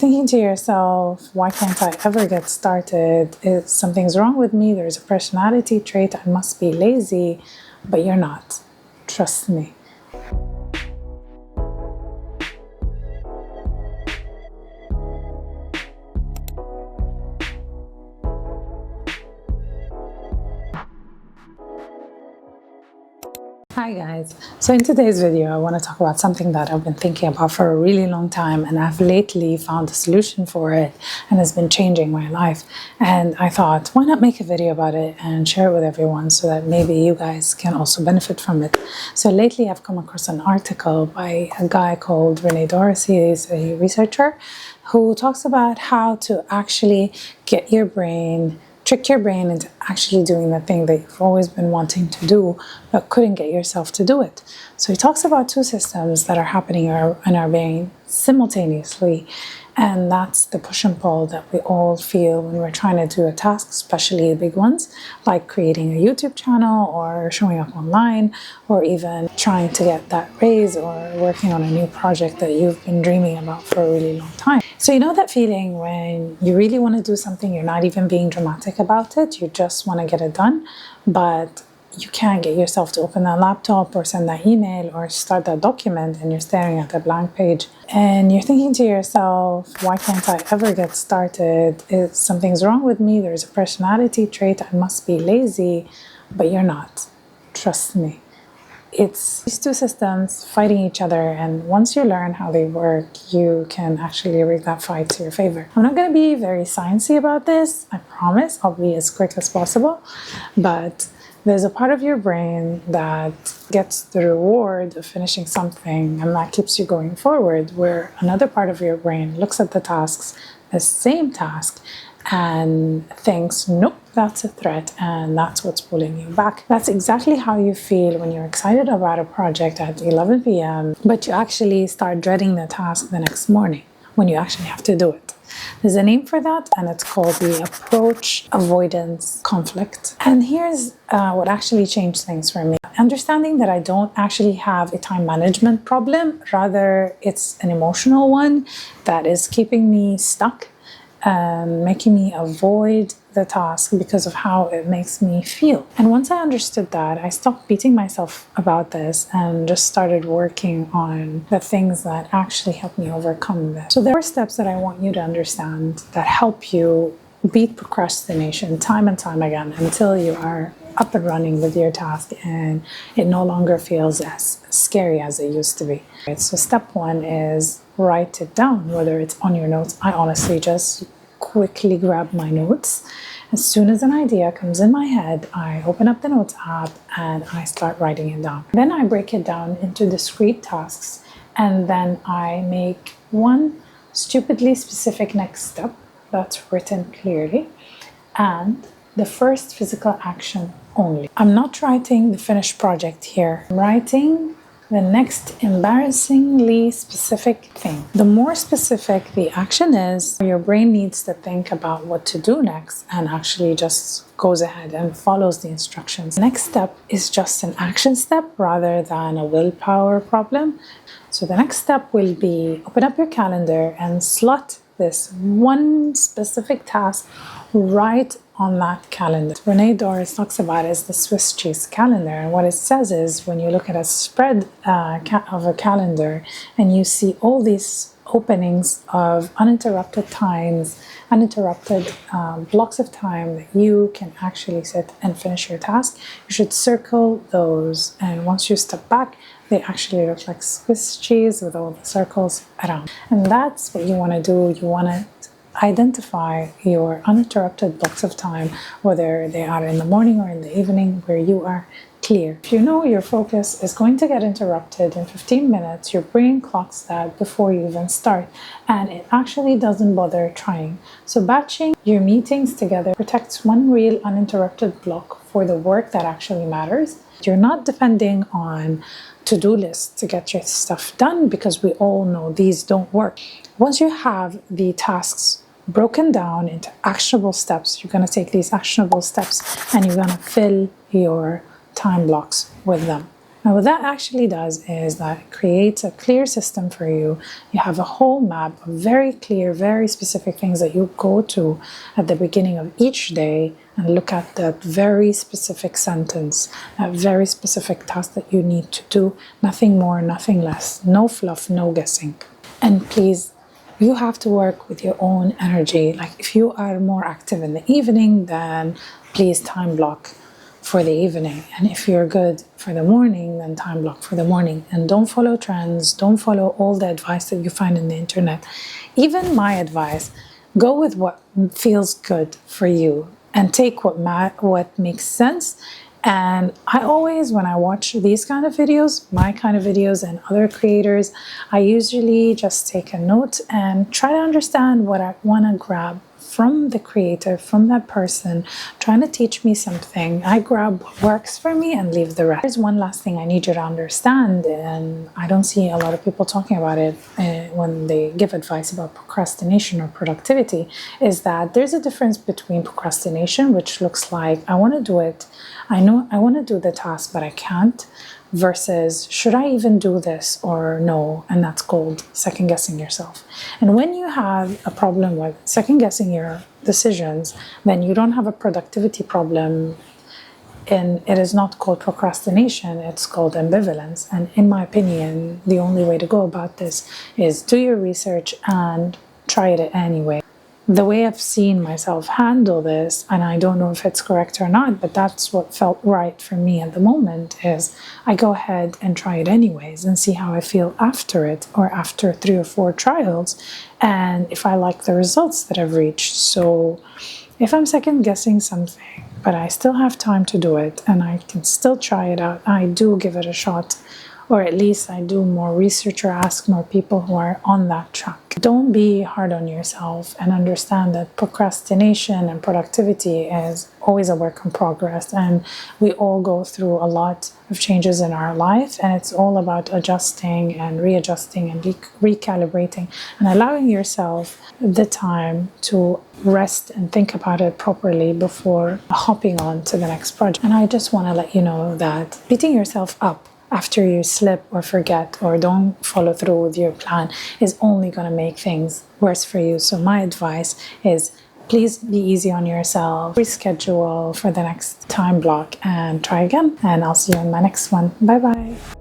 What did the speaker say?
thinking to yourself, why can't I ever get started? Something's wrong with me. There's a personality trait. I must be lazy, but you're not. Trust me. Hi guys, so in today's video I want to talk about something that I've been thinking about for a really long time, and I've lately found a solution for it and has been changing my life. And I thought, why not make a video about it and share it with everyone so that maybe you guys can also benefit from it. So lately I've come across an article by a guy called Rían Doris. He's a researcher who talks about how to actually trick your brain into actually doing the thing that you've always been wanting to do but couldn't get yourself to do it. So he talks about two systems that are happening in our brain simultaneously, and that's the push and pull that we all feel when we're trying to do a task, especially the big ones like creating a YouTube channel or showing up online, or even trying to get that raise or working on a new project that you've been dreaming about for a really long time. So you know that feeling when you really want to do something, you're not even being dramatic about it, you just want to get it done, but you can't get yourself to open that laptop or send that email or start that document, and you're staring at the blank page and you're thinking to yourself, why can't I ever get started? Something's wrong with me. There's a personality trait. I must be lazy, but you're not. Trust me. It's these two systems fighting each other, and once you learn how they work, you can actually rig that fight to your favor. I'm not going to be very sciencey about this, I promise. I'll be as quick as possible, but there's a part of your brain that gets the reward of finishing something, and that keeps you going forward, where another part of your brain looks at the same task, and thinks, nope, that's a threat, and that's what's pulling you back. That's exactly how you feel when you're excited about a project at 11 p.m., but you actually start dreading the task the next morning when you actually have to do it. There's a name for that, and it's called the approach-avoidance conflict. And here's what actually changed things for me. Understanding that I don't actually have a time management problem, rather it's an emotional one that is keeping me stuck and making me avoid the task because of how it makes me feel. And once I understood that, I stopped beating myself about this and just started working on the things that actually help me overcome this. So there are steps that I want you to understand that help you beat procrastination time and time again until you are up and running with your task and it no longer feels as scary as it used to be. So step one is write it down, whether it's on your notes. I honestly just quickly grab my notes. As soon as an idea comes in my head, I open up the notes app and I start writing it down. Then I break it down into discrete tasks, and then I make one stupidly specific next step that's written clearly, and the first physical action only. I'm not writing the finished project here. I'm writing the next embarrassingly specific thing. The more specific the action is, your brain needs to think about what to do next and actually just goes ahead and follows the instructions. The next step is just an action step rather than a willpower problem. So the next step will be open up your calendar and slot this one specific task right on that calendar. Rían Doris talks about it as the Swiss cheese calendar, and what it says is when you look at a spread of a calendar and you see all these openings of uninterrupted times, uninterrupted blocks of time that you can actually sit and finish your task, you should circle those, and once you step back, they actually look like Swiss cheese with all the circles around. And that's what you want to do. You want to identify your uninterrupted blocks of time, whether they are in the morning or in the evening, where you are clear. If you know your focus is going to get interrupted in 15 minutes, your brain clocks that before you even start, and it actually doesn't bother trying. So batching your meetings together protects one real uninterrupted block for the work that actually matters. You're not depending on to-do lists to get your stuff done, because we all know these don't work. Once you have the tasks broken down into actionable steps, you're going to take these actionable steps and you're going to fill your time blocks with them. Now, what that actually does is that it creates a clear system for you. You have a whole map of very clear, very specific things that you go to at the beginning of each day and look at that very specific sentence, that very specific task that you need to do. Nothing more, nothing less. No fluff, no guessing. And please, you have to work with your own energy. Like if you are more active in the evening, then please time block for the evening. And if you're good for the morning, then time block for the morning. And don't follow trends. Don't follow all the advice that you find in the internet. Even my advice, go with what feels good for you and take what makes sense. And I always, when I watch these kind of videos, my kind of videos and other creators, I usually just take a note and try to understand what I want to grab from the creator, from that person, trying to teach me something. I grab what works for me and leave the rest. There's one last thing I need you to understand, and I don't see a lot of people talking about it when they give advice about procrastination or productivity, is that there's a difference between procrastination, which looks like I want to do it, I know I want to do the task, but I can't, versus should I even do this or no? And that's called second guessing yourself. And when you have a problem with second guessing your decisions, then you don't have a productivity problem. And it is not called procrastination, it's called ambivalence. And in my opinion, the only way to go about this is do your research and try it anyway. The way I've seen myself handle this, and I don't know if it's correct or not, but that's what felt right for me at the moment, is I go ahead and try it anyways and see how I feel after it, or after 3 or 4 trials, and if I like the results that I've reached. So if I'm second guessing something, but I still have time to do it and I can still try it out, I do give it a shot. Or at least I do more research or ask more people who are on that track. Don't be hard on yourself, and understand that procrastination and productivity is always a work in progress, and we all go through a lot of changes in our life, and it's all about adjusting and readjusting and recalibrating and allowing yourself the time to rest and think about it properly before hopping on to the next project. And I just want to let you know that beating yourself up after you slip or forget or don't follow through with your plan is only going to make things worse for you. So my advice is please be easy on yourself, reschedule for the next time block and try again. And I'll see you in my next one. Bye bye.